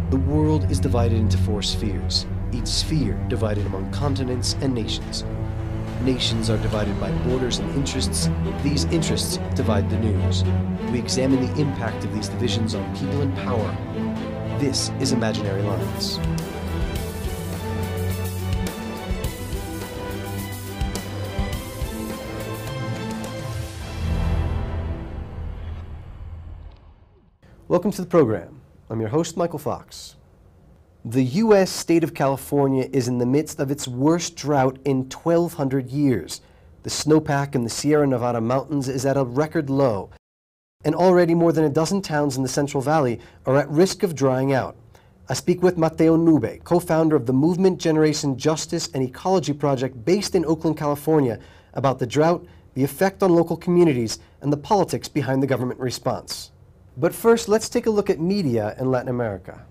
The world is divided into 4 spheres, each sphere divided among continents and nations. Nations are divided by borders and interests. These interests divide the news. We examine the impact of these divisions on people and power. This is Imaginary Lines. Welcome to the program. I'm your host, Michael Fox. The U.S. state of California is in the midst of its worst drought in 1,200 years. The snowpack in the Sierra Nevada mountains is at a record low, and already more than a dozen towns in the Central Valley are at risk of drying out. I speak with Mateo Nube, co-founder of the Movement Generation Justice and Ecology Project based in Oakland, California, about the drought, the effect on local communities, and the politics behind the government response. But first, let's take a look at media in Latin America.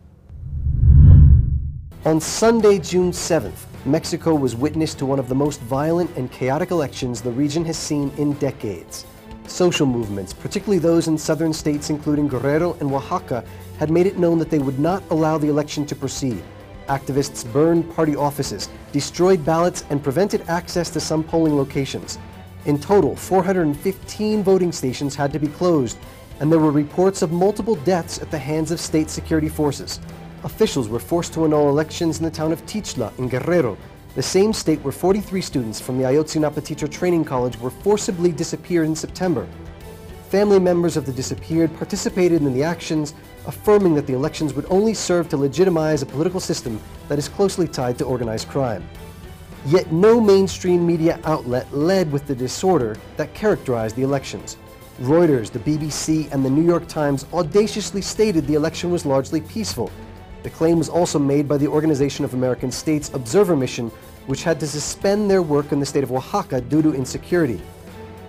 On Sunday, June 7th, Mexico was witness to one of the most violent and chaotic elections the region has seen in decades. Social movements, particularly those in southern states including Guerrero and Oaxaca, had made it known that they would not allow the election to proceed. Activists burned party offices, destroyed ballots, and prevented access to some polling locations. In total, 415 voting stations had to be closed, and there were reports of multiple deaths at the hands of state security forces. Officials were forced to annul elections in the town of Tixla in Guerrero, the same state where 43 students from the Ayotzinapa Teacher Training College were forcibly disappeared in September. Family members of the disappeared participated in the actions, affirming that the elections would only serve to legitimize a political system that is closely tied to organized crime. Yet no mainstream media outlet led with the disorder that characterized the elections. Reuters, the BBC, and the New York Times audaciously stated the election was largely peaceful. The claim was also made by the Organization of American States Observer Mission, which had to suspend their work in the state of Oaxaca due to insecurity.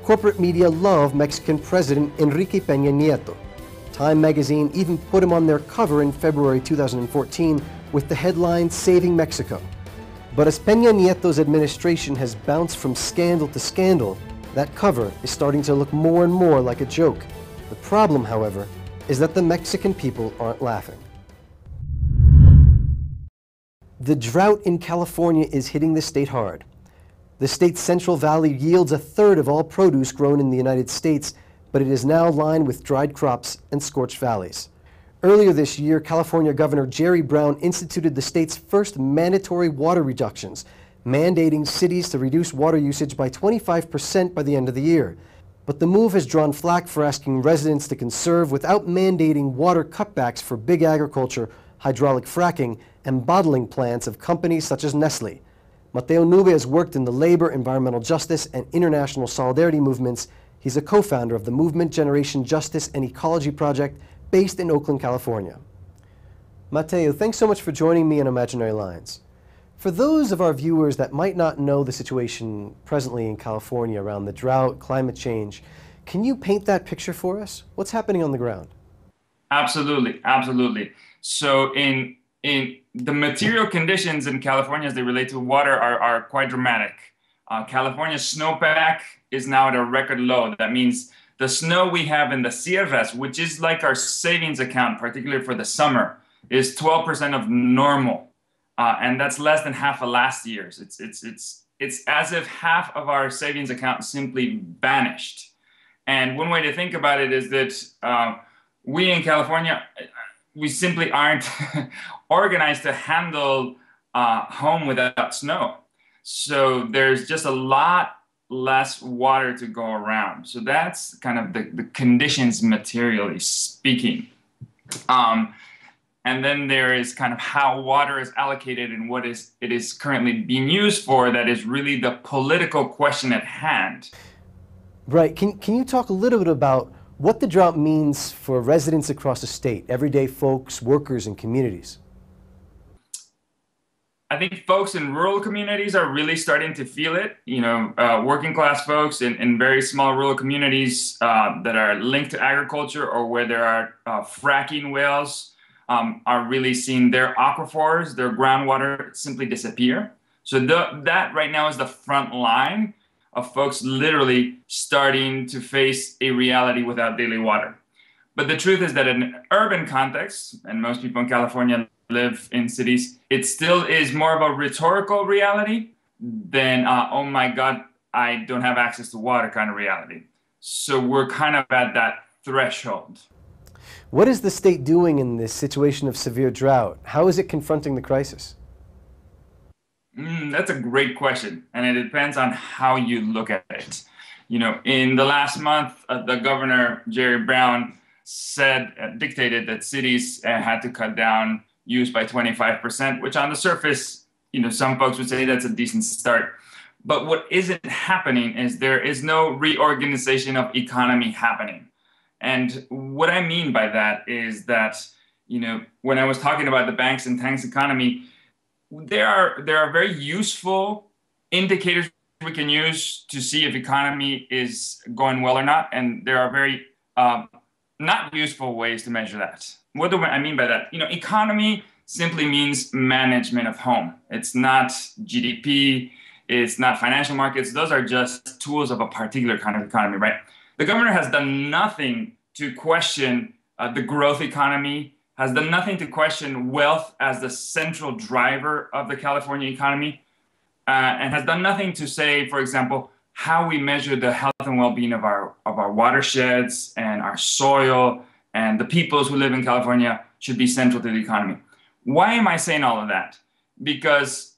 Corporate media love Mexican President Enrique Peña Nieto. Time magazine even put him on their cover in February 2014 with the headline, "Saving Mexico." But as Peña Nieto's administration has bounced from scandal to scandal, that cover is starting to look more and more like a joke. The problem, however, is that the Mexican people aren't laughing. The drought in California is hitting the state hard. The state's Central Valley yields 1/3 of all produce grown in the United States, but it is now lined with dried crops and scorched valleys. Earlier this year, California Governor Jerry Brown instituted the state's first mandatory water reductions, mandating cities to reduce water usage by 25% by the end of the year. But the move has drawn flack for asking residents to conserve without mandating water cutbacks for big agriculture, hydraulic fracking, and bottling plants of companies such as Nestle. Mateo Nube has worked in the labor, environmental justice, and international solidarity movements. He's a co-founder of the Movement Generation Justice and Ecology Project based in Oakland, California. Mateo, thanks so much for joining me on Imaginary Lines. For those of our viewers that might not know the situation presently in California around the drought, climate change, can you paint that picture for us? What's happening on the ground? Absolutely, absolutely. So in the material conditions in California as they relate to water are quite dramatic. California's snowpack is now at a record low. That means the snow we have in the Sierras, which is like our savings account, particularly for the summer, is 12% of normal. And that's less than half of last year's. It's as if half of our savings account simply vanished. And one way to think about it is that we in California, we simply aren't organized to handle home without snow. So there's just a lot less water to go around. So that's kind of the conditions materially speaking. And then there is kind of how water is allocated and what it is currently being used for. That is really the political question at hand. Right. Can you talk a little bit about what the drought means for residents across the state, everyday folks, workers, and communities? I think folks in rural communities are really starting to feel it. You know, working class folks in very small rural communities that are linked to agriculture or where there are fracking wells are really seeing their aquifers, their groundwater simply disappear. So that right now is the front line of folks literally starting to face a reality without daily water. But the truth is that in an urban context, and most people in California live in cities, it still is more of a rhetorical reality than, oh my God, I don't have access to water kind of reality. So we're kind of at that threshold. What is the state doing in this situation of severe drought? How is it confronting the crisis? That's a great question, and it depends on how you look at it. In the last month, the governor, Jerry Brown, dictated that cities had to cut down use by 25%, which on the surface, some folks would say that's a decent start. But what isn't happening is there is no reorganization of economy happening. And what I mean by that is that, when I was talking about the banks and tanks economy, there are very useful indicators we can use to see if economy is going well or not. And there are very not useful ways to measure that. What do I mean by that? Economy simply means management of home. It's not GDP. It's not financial markets. Those are just tools of a particular kind of economy, right? The governor has done nothing to question the growth economy, has done nothing to question wealth as the central driver of the California economy, and has done nothing to say, for example, how we measure the health and well-being of our watersheds and our soil and the peoples who live in California should be central to the economy. Why am I saying all of that? Because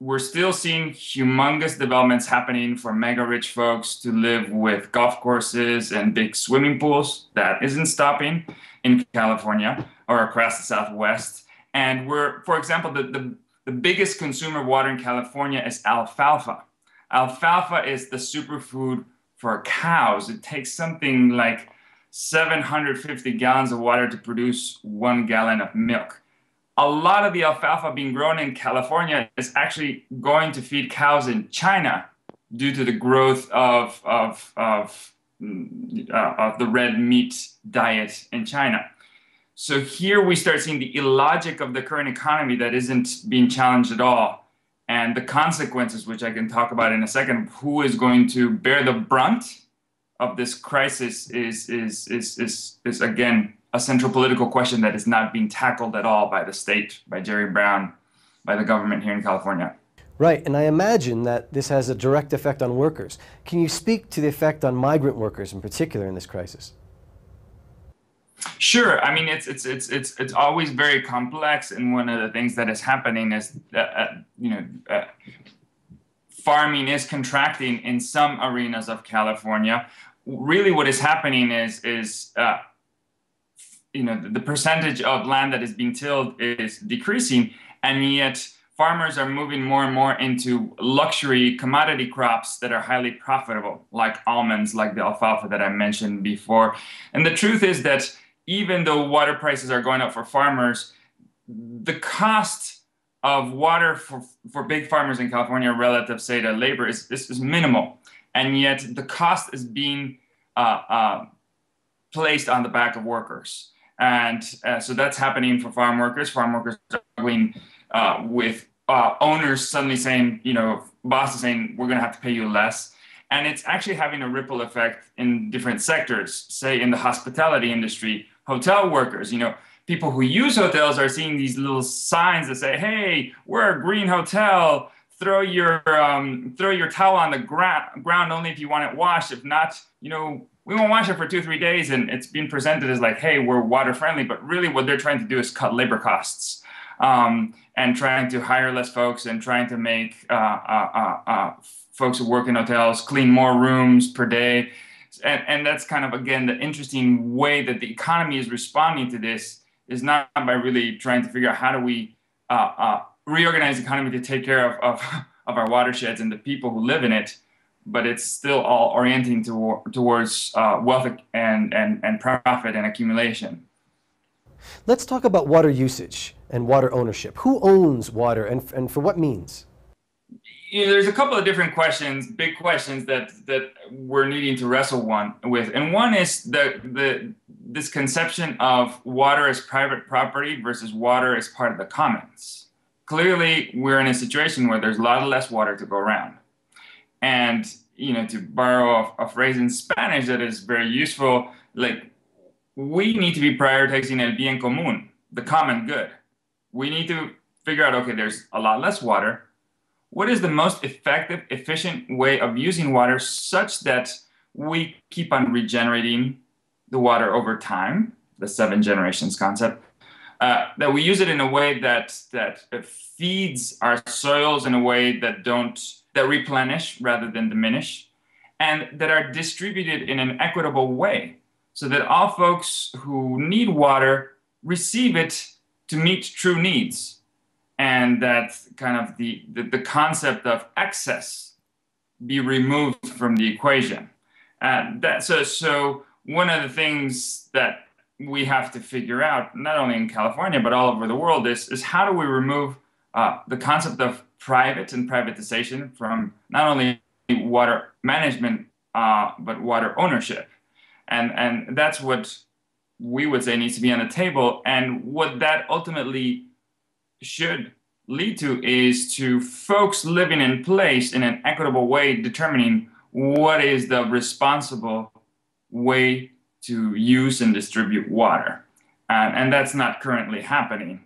we're still seeing humongous developments happening for mega rich folks to live with golf courses and big swimming pools. That isn't stopping in California or across the Southwest. And for example, the biggest consumer of water in California is alfalfa. Alfalfa is the superfood for cows. It takes something like 750 gallons of water to produce 1 gallon of milk. A lot of the alfalfa being grown in California is actually going to feed cows in China due to the growth of the red meat diet in China. So here we start seeing the illogic of the current economy that isn't being challenged at all, and the consequences, which I can talk about in a second, who is going to bear the brunt of this crisis is again a central political question that is not being tackled at all by the state, by Jerry Brown, by the government here in California. Right, and I imagine that this has a direct effect on workers. Can you speak to the effect on migrant workers in particular in this crisis? Sure. I mean, it's always very complex, and one of the things that is happening is that farming is contracting in some arenas of California. Really, what is happening is the percentage of land that is being tilled is decreasing, and yet farmers are moving more and more into luxury commodity crops that are highly profitable, like almonds, like the alfalfa that I mentioned before. And the truth is that even though water prices are going up for farmers, the cost of water for big farmers in California relative, say, to labor is minimal. And yet the cost is being placed on the back of workers. And so that's happening for farm workers. Farm workers are struggling with owners suddenly saying, bosses saying, we're going to have to pay you less. And it's actually having a ripple effect in different sectors, say in the hospitality industry, hotel workers, people who use hotels are seeing these little signs that say, hey, we're a green hotel. Throw your towel on the ground only if you want it washed. If not, we won't wash it for 2-3 days. And it's being presented as like, hey, we're water friendly. But really what they're trying to do is cut labor costs and trying to hire less folks and trying to make folks who work in hotels clean more rooms per day. And that's kind of, again, the interesting way that the economy is responding to this is not by really trying to figure out how do we reorganize the economy to take care of our watersheds and the people who live in it, but it's still all orienting towards wealth and profit and accumulation. Let's talk about water usage and water ownership. Who owns water and for what means? There's a couple of different questions, big questions that we're needing to wrestle with. And one is this conception of water as private property versus water as part of the commons. Clearly, we're in a situation where there's a lot less water to go around. And, to borrow a phrase in Spanish that is very useful, like, we need to be prioritizing el bien común. the common good. We need to figure out, okay, there's a lot less water. What is the most effective, efficient way of using water such that we keep on regenerating the water over time, the 7 generations concept, that we use it in a way that feeds our soils in a way that replenish rather than diminish, and that are distributed in an equitable way so that all folks who need water receive it to meet true needs. And that kind of the concept of excess be removed from the equation. So one of the things that we have to figure out, not only in California, but all over the world, is how do we remove the concept of private and privatization from not only water management, but water ownership. And that's what we would say needs to be on the table. And what that ultimately should lead to is to folks living in place in an equitable way, determining what is the responsible way to use and distribute water. And that's not currently happening.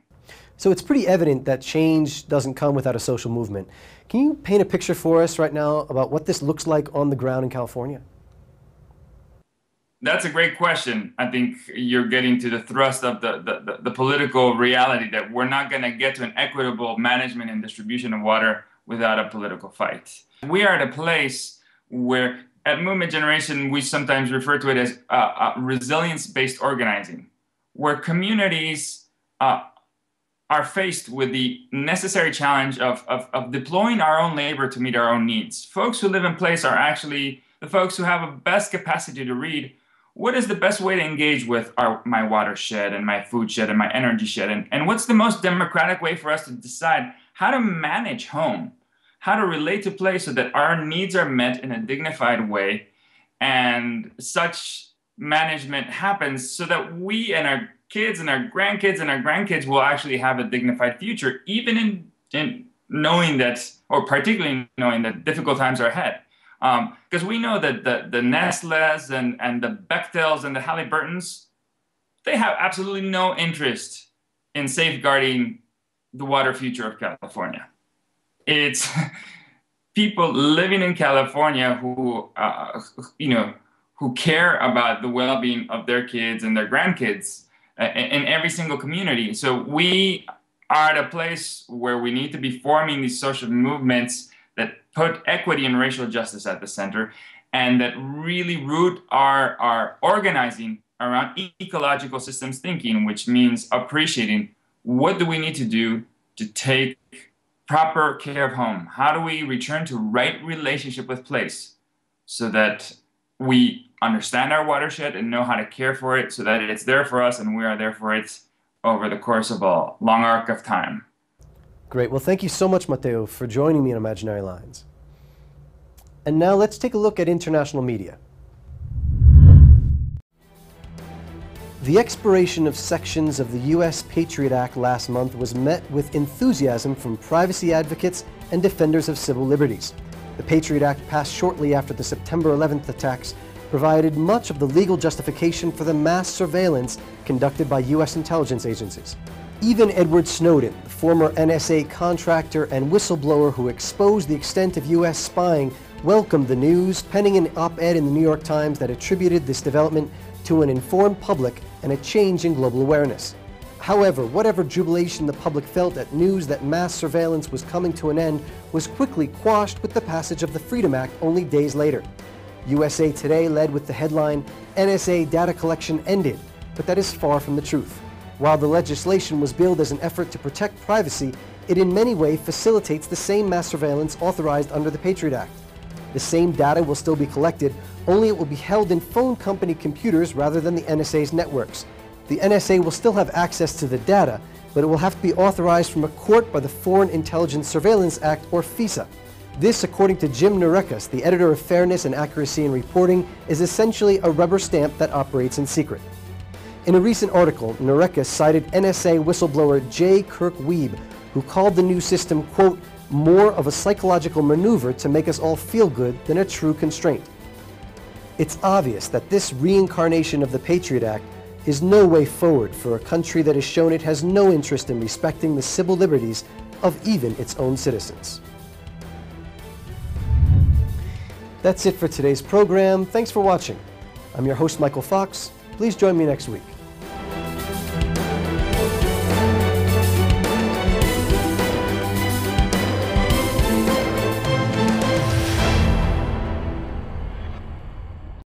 So it's pretty evident that change doesn't come without a social movement. Can you paint a picture for us right now about what this looks like on the ground in California? That's a great question. I think you're getting to the thrust of the political reality that we're not going to get to an equitable management and distribution of water without a political fight. We are at a place where at Movement Generation, we sometimes refer to it as resilience-based organizing, where communities are faced with the necessary challenge of deploying our own labor to meet our own needs. Folks who live in place are actually the folks who have a best capacity to read what is the best way to engage with my watershed and my food shed and my energy shed, and what's the most democratic way for us to decide how to manage home, how to relate to place so that our needs are met in a dignified way, and such management happens so that we and our kids and our grandkids will actually have a dignified future, even in knowing that, or particularly knowing that difficult times are ahead. Because we know that the Nestles and the Bechtels and the Halliburtons, they have absolutely no interest in safeguarding the water future of California. It's people living in California who care about the well-being of their kids and their grandkids in every single community. So we are at a place where we need to be forming these social movements that put equity and racial justice at the center, and that really root our organizing around ecological systems thinking, which means appreciating what do we need to do to take proper care of home? How do we return to right relationship with place so that we understand our watershed and know how to care for it so that it's there for us and we are there for it over the course of a long arc of time? Great. Well, thank you so much, Mateo, for joining me on Imaginary Lines. And now let's take a look at international media. The expiration of sections of the U.S. Patriot Act last month was met with enthusiasm from privacy advocates and defenders of civil liberties. The Patriot Act, passed shortly after the September 11th attacks, provided much of the legal justification for the mass surveillance conducted by U.S. intelligence agencies. Even Edward Snowden, the former NSA contractor and whistleblower who exposed the extent of U.S. spying, welcomed the news, penning an op-ed in the New York Times that attributed this development to an informed public and a change in global awareness. However, whatever jubilation the public felt at news that mass surveillance was coming to an end was quickly quashed with the passage of the Freedom Act only days later. USA Today led with the headline, "NSA data collection ended," but that is far from the truth. While the legislation was billed as an effort to protect privacy, it in many ways facilitates the same mass surveillance authorized under the Patriot Act. The same data will still be collected, only it will be held in phone company computers rather than the NSA's networks. The NSA will still have access to the data, but it will have to be authorized from a court by the Foreign Intelligence Surveillance Act, or FISA. This, according to Jim Narekas, the editor of Fairness and Accuracy in Reporting, is essentially a rubber stamp that operates in secret. In a recent article, Narekas cited NSA whistleblower J. Kirk Wiebe, who called the new system, quote, more of a psychological maneuver to make us all feel good than a true constraint. It's obvious that this reincarnation of the Patriot Act is no way forward for a country that has shown it has no interest in respecting the civil liberties of even its own citizens. That's it for today's program. Thanks for watching. I'm your host, Michael Fox. Please join me next week.